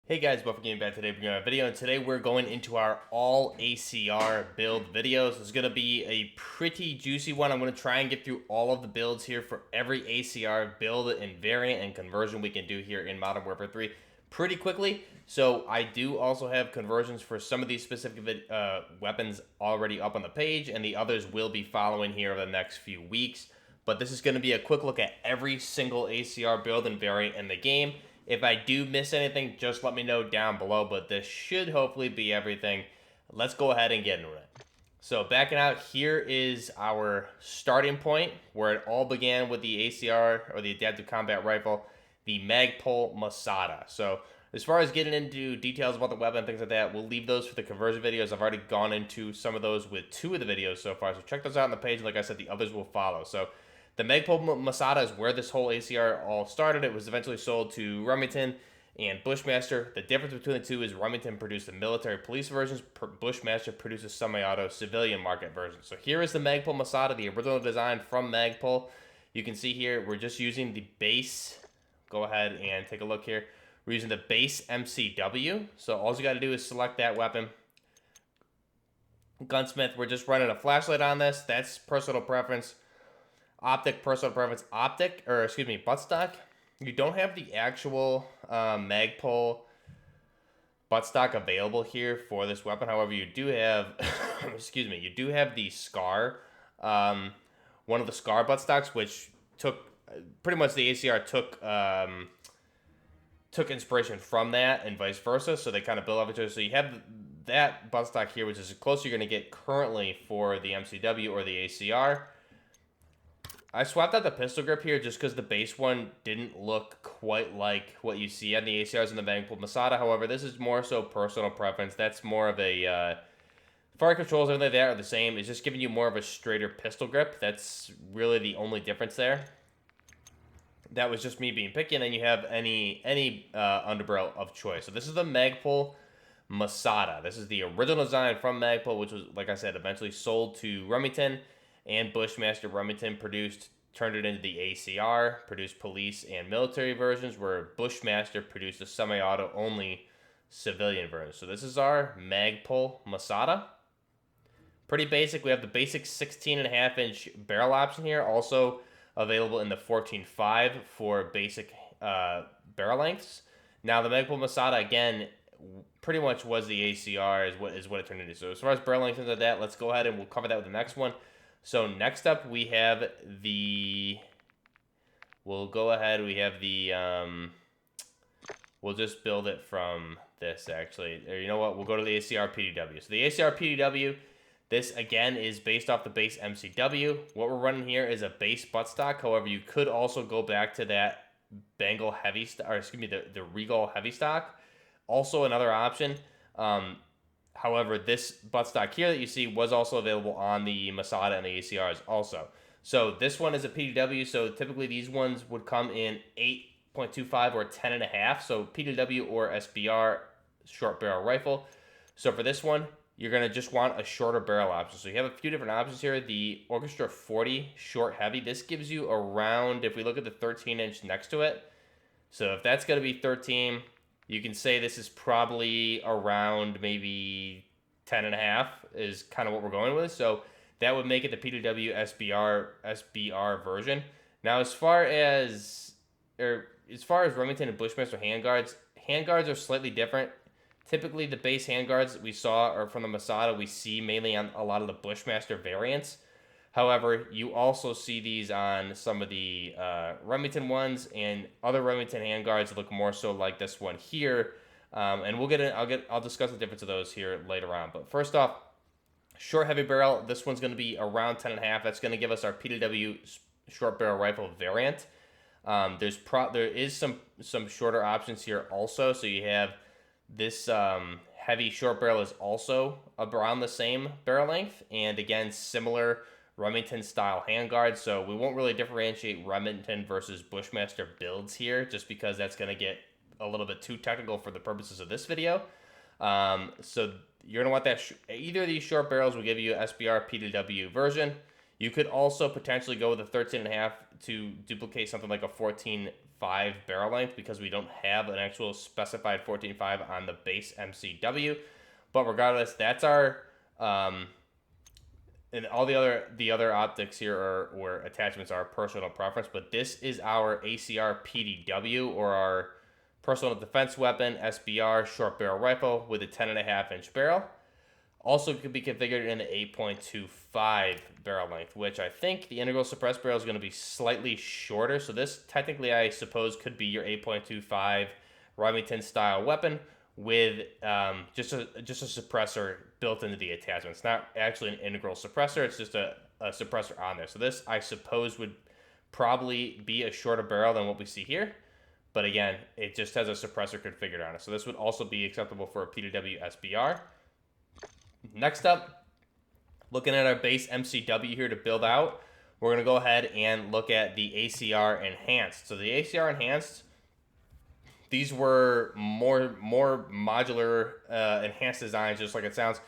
Hey guys, welcome to back. Today we're going to have a video, and today we're going into our all ACR build videos. This is going to be a pretty juicy one. I'm going to try and get through all of the builds here for every ACR build and variant and conversion we can do here in Modern Warfare 3 pretty quickly. So I do also have conversions for some of these specific weapons already up on the page, and the others will be following here over the next few weeks. But this is going to be a quick look at every single ACR build and variant in the game. If I do miss anything, just let me know down below, but this should hopefully be everything. Let's go ahead and get into it. So backing out, here is our starting point, where it all began with the ACR, or the Adaptive Combat Rifle, the Magpul Masada. So as far as getting into details about the weapon and things like that, we'll leave those for the conversion videos. I've already gone into some of those with 2 of the videos so far, so check those out on the page. Like I said, the others will follow. So the Magpul Masada is where this whole ACR all started. It was eventually sold to Remington and Bushmaster. The difference between the two is Remington produced the military police versions, Bushmaster produces semi-auto civilian market versions. So here is the Magpul Masada, the original design from Magpul. You can see here we're just using the base. Go ahead and take a look here. We're using the base MCW. So all you got to do is select that weapon. Gunsmith, we're just running a flashlight on this. That's personal preference. Optic, personal preference, optic, or excuse me, buttstock. You don't have the actual Magpul buttstock available here for this weapon. However, you do have, excuse me, you do have the Scar, one of the Scar buttstocks, which took, pretty much the ACR took inspiration from that and vice versa. So they kind of build off each other. So you have that buttstock here, which is as close as you're going to get currently for the MCW or the ACR. I swapped out the pistol grip here just because the base one didn't look quite like what you see on the ACRs in the Magpul Masada. However, this is more so personal preference. That's more of a... fire controls and everything like that are the same. It's just giving you more of a straighter pistol grip. That's really the only difference there. That was just me being picky, and then you have any underbarrel of choice. So this is the Magpul Masada. This is the original design from Magpul, which was, like I said, eventually sold to Remington and Bushmaster. Remington turned it into the ACR, produced police and military versions, where Bushmaster produced a semi-auto only civilian version. So this is our Magpul Masada. Pretty basic. We have the basic 16.5-inch barrel option here, also available in the 14.5 for basic barrel lengths. Now the Magpul Masada, again, pretty much was the ACR is what it turned into. So as far as barrel length and that, let's go ahead and we'll cover that with the next one. So next up we have the, we'll just build it from this actually. Or you know what, we'll go to the ACR PDW. So the ACR PDW, this again is based off the base MCW. What we're running here is a base buttstock. However, you could also go back to that Bengal heavy stock, or excuse me, the Regal heavy stock. Also another option. However, this buttstock here that you see was also available on the Masada and the ACRs also. So this one is a PDW, so typically these ones would come in 8.25 or 10.5. So PDW or SBR, short barrel rifle. So for this one, you're going to just want a shorter barrel option. So you have a few different options here. The Orchestra 40 short heavy, this gives you around, if we look at the 13-inch next to it, so if that's going to be 13, you can say this is probably around maybe 10.5 is kind of what we're going with. So that would make it the PDW SBR version. Now as far as Remington and Bushmaster handguards are slightly different. Typically the base handguards we saw are from the Masada, we see mainly on a lot of the Bushmaster variants. However, you also see these on some of the Remington ones, and other Remington handguards look more so like this one here. And I'll discuss the difference of those here later on. But first off, short heavy barrel. This one's going to be around 10.5. That's going to give us our PDW short barrel rifle variant. There is some shorter options here also. So you have this heavy short barrel is also around the same barrel length, and again similar Remington style handguard. So we won't really differentiate Remington versus Bushmaster builds here, just because that's going to get a little bit too technical for the purposes of this video. So you're going to want that either of these short barrels will give you a SBR PDW version. You could also potentially go with a 13.5 to duplicate something like a 14.5 barrel length, because we don't have an actual specified 14.5 on the base MCW. But regardless, that's our and all the other optics here or attachments are personal preference. But this is our ACR PDW, or our personal defense weapon SBR short barrel rifle with a 10.5-inch barrel. Also could be configured in the 8.25 barrel length, which I think the integral suppressed barrel is going to be slightly shorter. So this technically, I suppose, could be your 8.25 Remington style weapon with just a suppressor built into the attachment. It's not actually an integral suppressor. It's just a suppressor on there. So this, I suppose, would probably be a shorter barrel than what we see here. But again, it just has a suppressor configured on it. So this would also be acceptable for a PDW SBR. Next up, looking at our base MCW here to build out, we're going to go ahead and look at the ACR Enhanced. So the ACR Enhanced, these were more modular, enhanced designs, just like it sounds.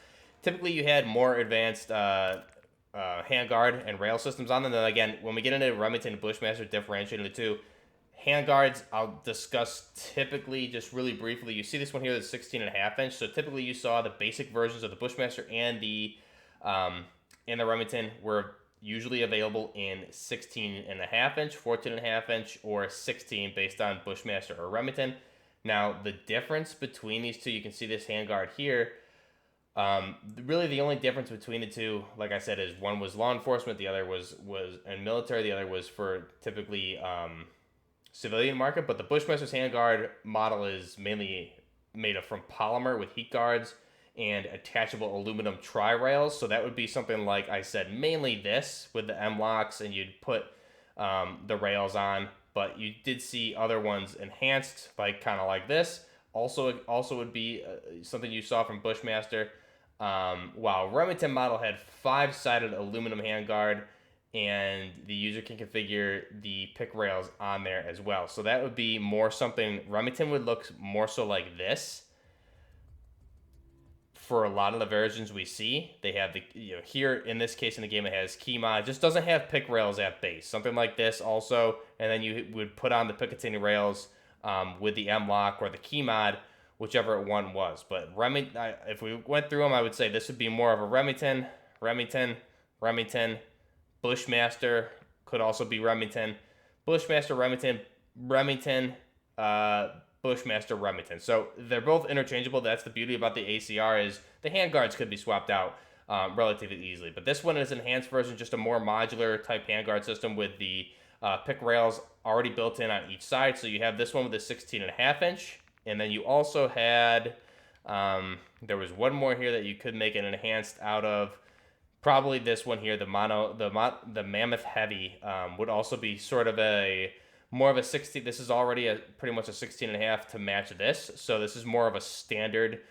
Typically, you had more advanced handguard and rail systems on them. Then again, when we get into Remington and Bushmaster, differentiating the two, handguards, I'll discuss typically just really briefly. You see this one here, the 16.5-inch. So typically you saw the basic versions of the Bushmaster and the Remington were usually available in 16.5-inch, 14.5-inch, or 16 based on Bushmaster or Remington. Now, the difference between these two, you can see this handguard here. Really the only difference between the two, like I said, is one was law enforcement, the other was in military, the other was for typically civilian market. But the Bushmaster's handguard model is mainly made from polymer with heat guards and attachable aluminum tri-rails. So that would be something like I said, mainly this with the M-locks, and you'd put the rails on. But you did see other ones enhanced, like kind of like this. Also would be something you saw from Bushmaster. While Remington model had 5-sided aluminum handguard, and the user can configure the pick rails on there as well. So that would be more something, Remington would look more so like this. For a lot of the versions we see, they have the, here in this case in the game it has key mod, it just doesn't have pick rails at base. Something like this also, and then you would put on the Picatinny rails with the M-lock or the key mod, whichever one was. But if we went through them, I would say this would be more of a Remington, Bushmaster, could also be Remington, Bushmaster, Remington, Bushmaster, Remington. So they're both interchangeable. That's the beauty about the ACR, is the handguards could be swapped out relatively easily. But this one is an enhanced version, just a more modular type handguard system with the pick rails already built in on each side. So you have this one with a 16.5-inch, and then you also had, there was one more here that you could make an enhanced out of. Probably this one here, the Mammoth Heavy, would also be sort of more of a 16. This is already pretty much a 16.5 to match this. So this is more of a standard,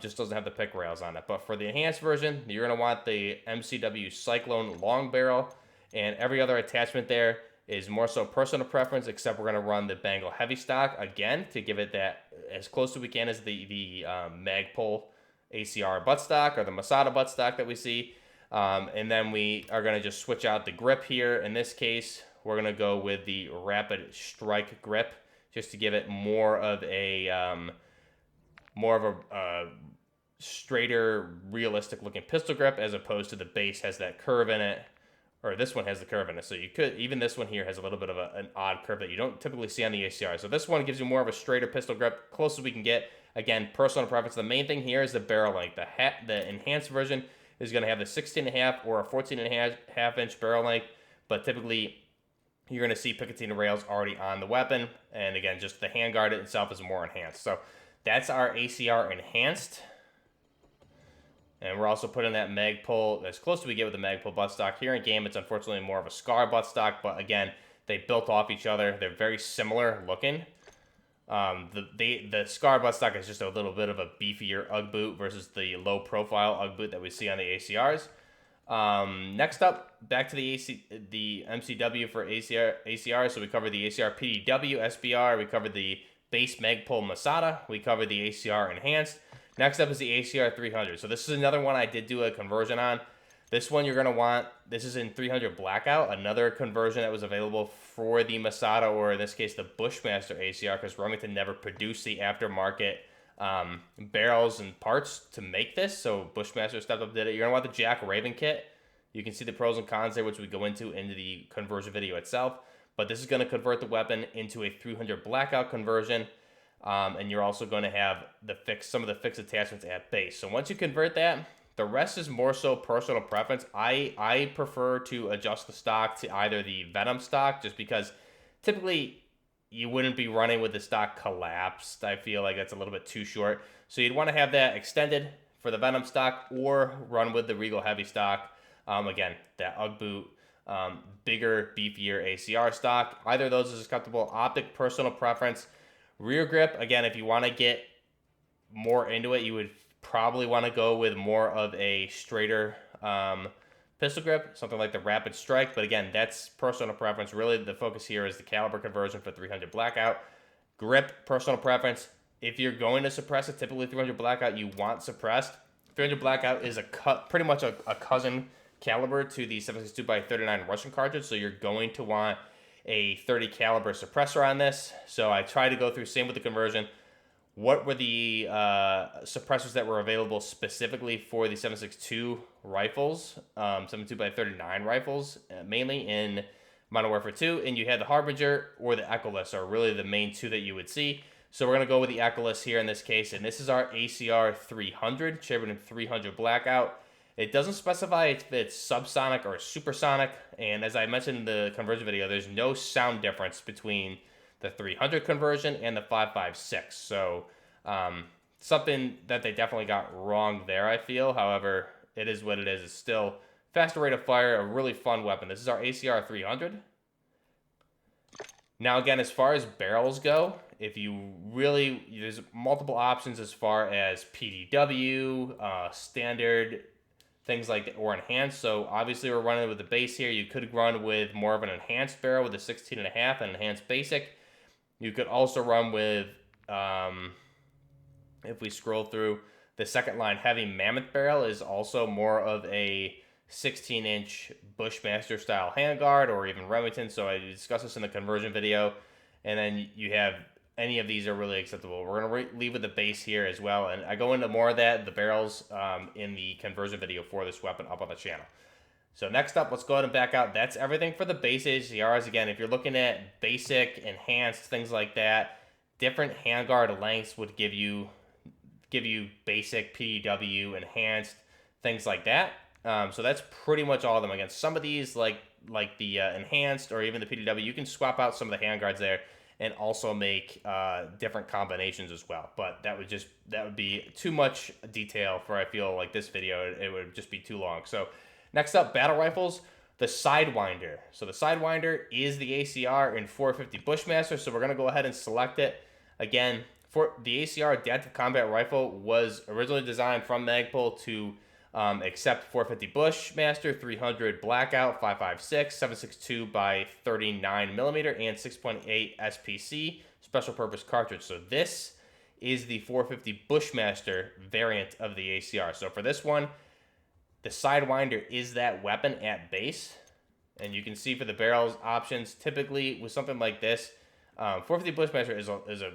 just doesn't have the pick rails on it. But for the enhanced version, you're going to want the MCW Cyclone long barrel, and every other attachment there is more so personal preference, except we're going to run the Bengal heavy stock again to give it that as close as we can as the Magpul ACR buttstock or the Masada buttstock that we see. And then we are going to just switch out the grip here. In this case, we're going to go with the Rapid Strike grip, just to give it more of a straighter, realistic looking pistol grip, as opposed to the base has that curve in it, or this one has the curve in it. So you could, even this one here has a little bit of an odd curve that you don't typically see on the ACR. So this one gives you more of a straighter pistol grip, close as we can get. Again, personal preference. The main thing here is the barrel length. The enhanced version is going to have the 16.5 or a 14.5-inch barrel length, but typically you're going to see Picatinny rails already on the weapon, and again, just the handguard itself is more enhanced. So that's our ACR Enhanced, and we're also putting that Magpul as close as we get with the Magpul buttstock. Here in game, it's unfortunately more of a Scar buttstock, but again, they built off each other. They're very similar looking. The Scar buttstock is just a little bit of a beefier UGG boot versus the low profile UGG boot that we see on the ACRs. Next up, back to the MCW for ACR. So we covered the ACR PDW SBR. We covered the base Magpul Masada. We covered the ACR Enhanced. Next up is the ACR 300. So this is another one I did do a conversion on. This one you're going to want, this is in 300 Blackout, another conversion that was available for the Masada, or in this case, the Bushmaster ACR, because Remington never produced the aftermarket barrels and parts to make this, so Bushmaster stepped up, did it. You're going to want the Jack Raven kit. You can see the pros and cons there, which we go into the conversion video itself, but this is going to convert the weapon into a 300 Blackout conversion, and you're also going to have some of the fixed attachments at base. So once you convert that, the rest is more so personal preference. I prefer to adjust the stock to either the Venom stock, just because typically you wouldn't be running with the stock collapsed. I feel like that's a little bit too short. So you'd want to have that extended for the Venom stock, or run with the Regal Heavy stock. Again, that UGG boot, bigger, beefier ACR stock. Either of those is acceptable. Optic, personal preference. Rear grip, again, if you want to get more into it, you would probably want to go with more of a straighter pistol grip, something like the Rapid Strike. But again, that's personal preference. Really, the focus here is the caliber conversion for 300 Blackout. Grip, personal preference. If you're going to suppress it, typically 300 Blackout, you want suppressed. 300 Blackout is pretty much a cousin caliber to the 7.62x39 Russian cartridge, so you're going to want a 30 caliber suppressor on this. So I try to go through, same with the conversion. What were the suppressors that were available specifically for the 7.62 rifles, 7.62x39 rifles, mainly in Modern Warfare 2, and you had the Harbinger or the Echoless are really the main two that you would see. So we're going to go with the Echoless here in this case, and this is our ACR 300, chambered in 300 Blackout. It doesn't specify if it's subsonic or supersonic, and as I mentioned in the conversion video, there's no sound difference between the 300 conversion and the 5.56. So something that they definitely got wrong there, I feel. However, it is what it is. It's still faster rate of fire, a really fun weapon. This is our ACR 300. Now, again, as far as barrels go, there's multiple options as far as PDW, standard, things like that, or enhanced. So obviously we're running with the base here. You could run with more of an enhanced barrel with a 16.5 and enhanced basic. You could also run with, if we scroll through, the second line heavy Mammoth barrel is also more of a 16-inch Bushmaster style handguard, or even Remington. So I discussed this in the conversion video. And then you have, any of these are really acceptable. We're going to leave with the base here as well. And I go into more of that, the barrels, in the conversion video for this weapon up on the channel. So next up, let's go ahead and back out. That's everything for the base ACRs. Again, if you're looking at basic, enhanced, things like that, different handguard lengths would give you basic, PDW, enhanced, things like that. So that's pretty much all of them. Again, some of these, like the enhanced or even the PDW, you can swap out some of the handguards there and also make different combinations as well. But that would be too much detail for, I feel like, this video. It would just be too long. So next up, battle rifles, the Sidewinder. So the Sidewinder is the ACR in 450 Bushmaster. So we're going to go ahead and select it. Again, for the ACR Adaptive Combat Rifle was originally designed from Magpul to accept 450 Bushmaster, 300 Blackout, 5.56, 7.62 by 39 millimeter, and 6.8 SPC special purpose cartridge. So this is the 450 Bushmaster variant of the ACR. So for this one, the Sidewinder is that weapon at base, and you can see for the barrels options, typically with something like this, 450 Bushmaster is a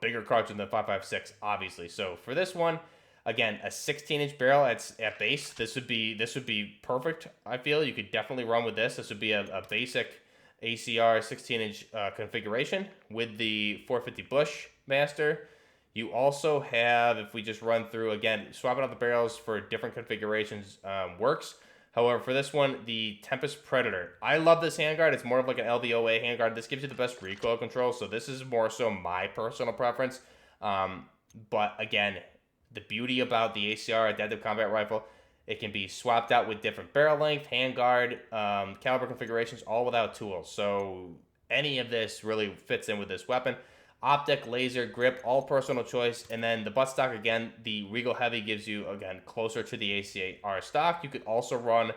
bigger cartridge than the 5.56, obviously. So for this one, again, a 16-inch barrel at base. This would be perfect. I feel you could definitely run with this. This would be a basic ACR 16-inch configuration with the 450 Bushmaster. You also have, if we just run through again, swapping out the barrels for different configurations works. However, for this one, the Tempest Predator. I love this handguard. It's more of like an LVOA handguard. This gives you the best recoil control, so this is more so my personal preference. But again, the beauty about the ACR Adaptive Combat Rifle, it can be swapped out with different barrel length, handguard, caliber configurations, all without tools. So any of this really fits in with this weapon. Optic, laser, grip, all personal choice. And then the buttstock, again, the Regal Heavy gives you, again, closer to the ACR stock. You could also run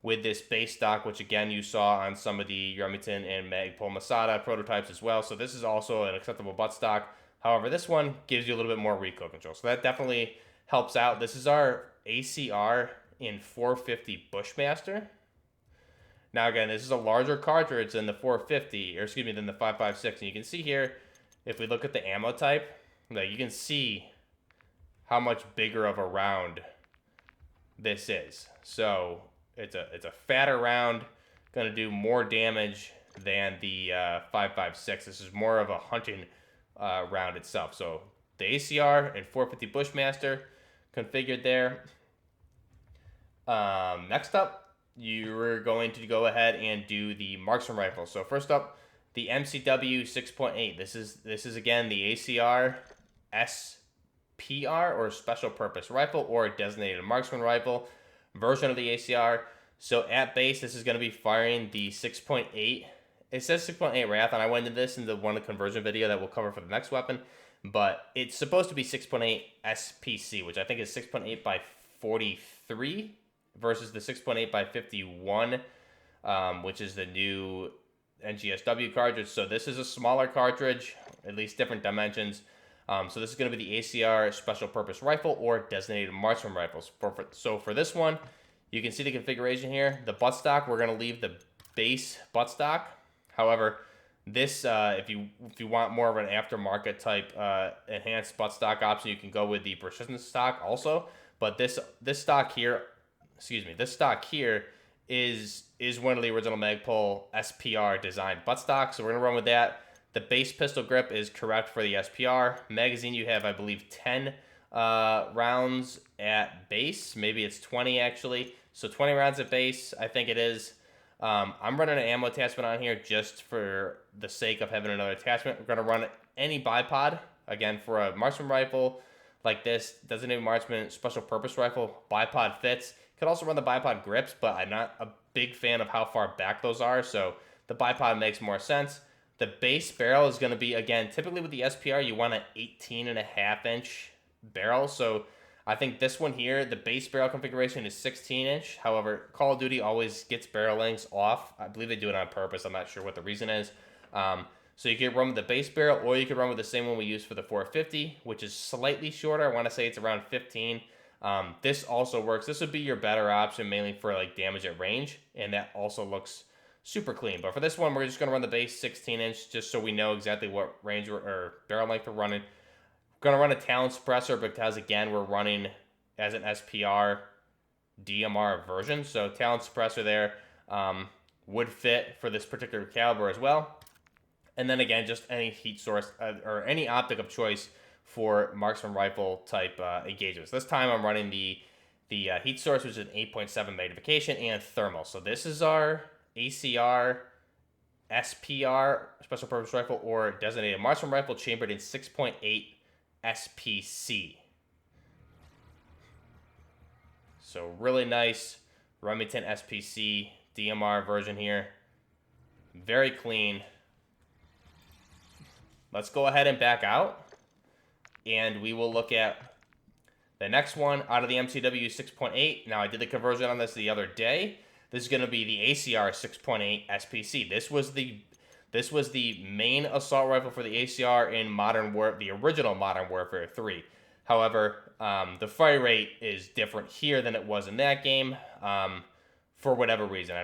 with this base stock, which, again, you saw on some of the Remington and Magpul Masada prototypes as well. So this is also an acceptable buttstock. However, this one gives you a little bit more recoil control. So that definitely helps out. This is our ACR in 450 Bushmaster. Now again, this is a larger cartridge than the 450, or excuse me, than the 5.56. And you can see here, if we look at the ammo type, like you can see how much bigger of a round this is. So it's a fatter round, gonna do more damage than the 5.56. This is more of a hunting round itself. So the ACR and 450 Bushmaster configured there. Next up, you're going to go ahead and do the marksman rifle. So first up, the MCW 6.8. This is again the ACR SPR, or special purpose rifle, or designated marksman rifle version of the ACR. So at base, this is going to be firing the 6.8. It says 6.8 Wrath, and I went into this in the one conversion video that we'll cover for the next weapon. But it's supposed to be 6.8 SPC, which I think is 6.8 by 43 versus the 6.8 by 51, which is the new NGSW cartridge. So this is a smaller cartridge, at least different dimensions. So this is going to be the ACR special purpose rifle, or designated marksman rifles. So for this one, you can see the configuration here. The buttstock, we're going to leave the base buttstock. However, this, if you want more of an aftermarket type enhanced buttstock option, you can go with the precision stock also. But this stock here, this stock here is one of the original Magpul SPR designed buttstocks. So we're gonna run with that. The base pistol grip is correct for the SPR. Magazine, you have, I believe, 10 rounds at base. Maybe it's 20 actually. So 20 rounds at base, I think it is. I'm running an ammo attachment on here just for the sake of having another attachment. We're going to run any bipod. Again, for a marksman rifle like this, designated marksman special purpose rifle, bipod fits. Could also run the bipod grips, but I'm not a big fan of how far back those are, so the bipod makes more sense. The base barrel is going to be, again, typically with the SPR, you want an 18.5-inch barrel, so I think this one here, the base barrel configuration is 16-inch. However, Call of Duty always gets barrel lengths off. I believe they do it on purpose. I'm not sure what the reason is. So you can run with the base barrel, or you can run with the same one we use for the 450, which is slightly shorter. I want to say it's around 15. This also works. This would be your better option, mainly for like damage at range, and that also looks super clean. But for this one, we're just going to run the base 16-inch, just so we know exactly what range or barrel length we're running. Going to run a Talon suppressor because, again, we're running as an SPR DMR version. So Talon suppressor there would fit for this particular caliber as well. And then, again, just any heat source or any optic of choice for marksman rifle type engagements. This time I'm running the heat source, which is an 8.7 magnification and thermal. So this is our ACR SPR, special purpose rifle, or designated marksman rifle, chambered in 6.8 SPC. So really nice Remington SPC DMR version here. Very clean. Let's go ahead and back out, and we will look at the next one out of the MCW 6.8. Now, I did the conversion on this the other day. This is going to be the ACR 6.8 SPC. This was the main assault rifle for the ACR in the original Modern Warfare 3. However, the fire rate is different here than it was in that game, for whatever reason.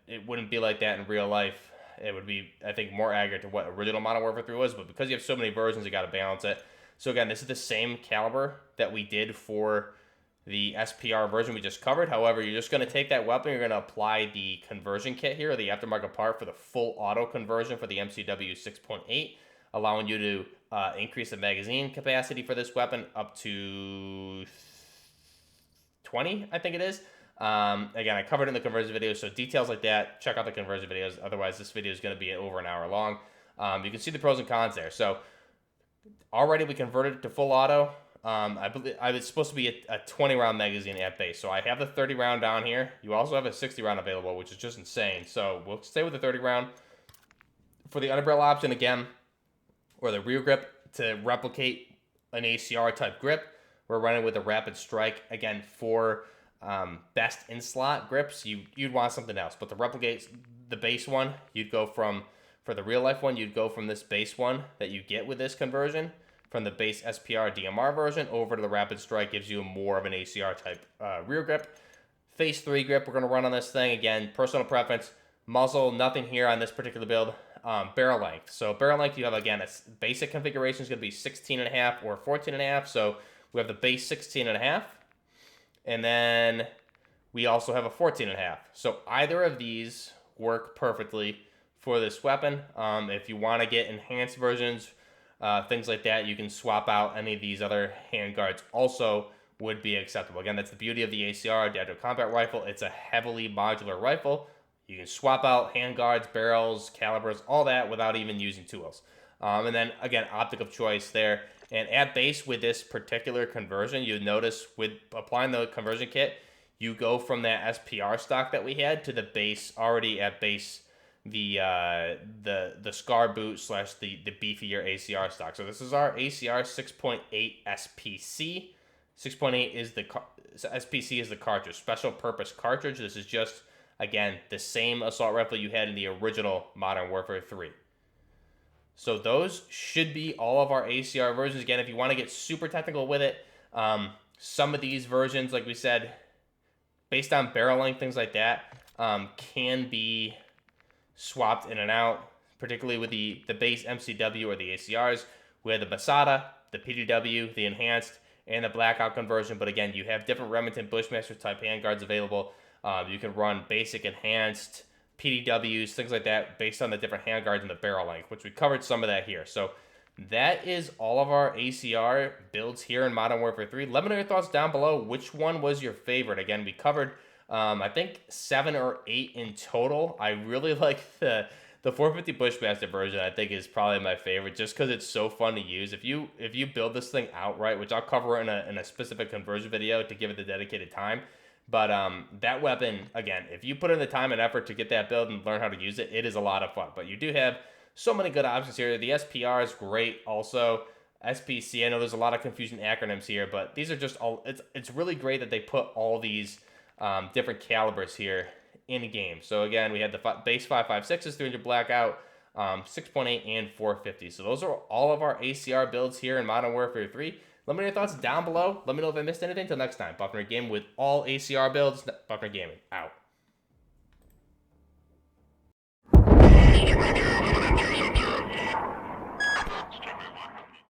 It wouldn't be like that in real life. It would be, I think, more accurate to what original Modern Warfare 3 was, but because you have so many versions, you got to balance it. So again, this is the same caliber that we did for the SPR version we just covered. However, you're just going to take that weapon, you're going to apply the conversion kit here, or the aftermarket part for the full auto conversion for the MCW 6.8, allowing you to increase the magazine capacity for this weapon up to 20, I think it is. Again, I covered it in the conversion video, so details like that, check out the conversion videos. Otherwise, this video is going to be over an hour long. You can see the pros and cons there. So already we converted it to full auto. I believe it's supposed to be a 20-round magazine at base. So I have the 30-round down here. You also have a 60-round available, which is just insane. So we'll stay with the 30-round. For the underbarrel option, again, or the rear grip, to replicate an ACR-type grip, we're running with a Rapid Strike. Again, for best in-slot grips, you'd want something else. But to replicate the base one, you'd go from, for the real-life one, you'd go from this base one that you get with this conversion, from the base SPR DMR version over to the Rapid Strike, gives you more of an ACR type rear grip. Phase 3 grip we're going to run on this thing. Again, personal preference. Muzzle, nothing here on this particular build. Barrel length. So barrel length, you have, again, a basic configuration is going to be 16.5 or 14.5. So we have the base 16.5. And then we also have a 14.5. So either of these work perfectly for this weapon. If you want to get enhanced versions, things like that, you can swap out any of these other handguards also would be acceptable. Again, that's the beauty of the ACR Adaptive Combat Rifle. It's a heavily modular rifle. You can swap out handguards, barrels, calibers, all that without even using tools. And then, again, optic of choice there. And at base with this particular conversion, you notice with applying the conversion kit, you go from that SPR stock that we had to the base, already at base, the Scar boot / the beefier ACR stock. So this is our ACR 6.8 SPC. 6.8 is the SPC is the cartridge, special purpose cartridge. This is just, again, the same assault rifle you had in the original Modern Warfare 3. So those should be all of our ACR versions. Again, if you want to get super technical with it, some of these versions, like we said, based on barrel length, things like that, can be swapped in and out, particularly with the base MCW or the ACRs. We had the Masada, the PDW, the Enhanced, and the Blackout conversion. But again, you have different Remington Bushmaster type handguards available. You can run basic, enhanced, PDWs, things like that, based on the different handguards and the barrel length, which we covered some of that here. So that is all of our ACR builds here in Modern Warfare 3. Let me know your thoughts down below. Which one was your favorite? Again, we covered, I think, 7 or 8 in total. I really like the 450 Bushmaster version. I think is probably my favorite, just because it's so fun to use. If you build this thing outright, which I'll cover in a specific conversion video to give it the dedicated time. But that weapon, again, if you put in the time and effort to get that build and learn how to use it, it is a lot of fun. But you do have so many good options here. The SPR is great also. SPC, I know there's a lot of confusing acronyms here, but these are just all, it's really great that they put all these different calibers here in a game. So again, we had the base 5.56s, 300 Blackout, 6.8, and 450. So those are all of our ACR builds here in Modern Warfare 3. Let me know your thoughts down below. Let me know if I missed anything. Until next time, Buffner Gaming with all ACR builds. Buffner Gaming, out.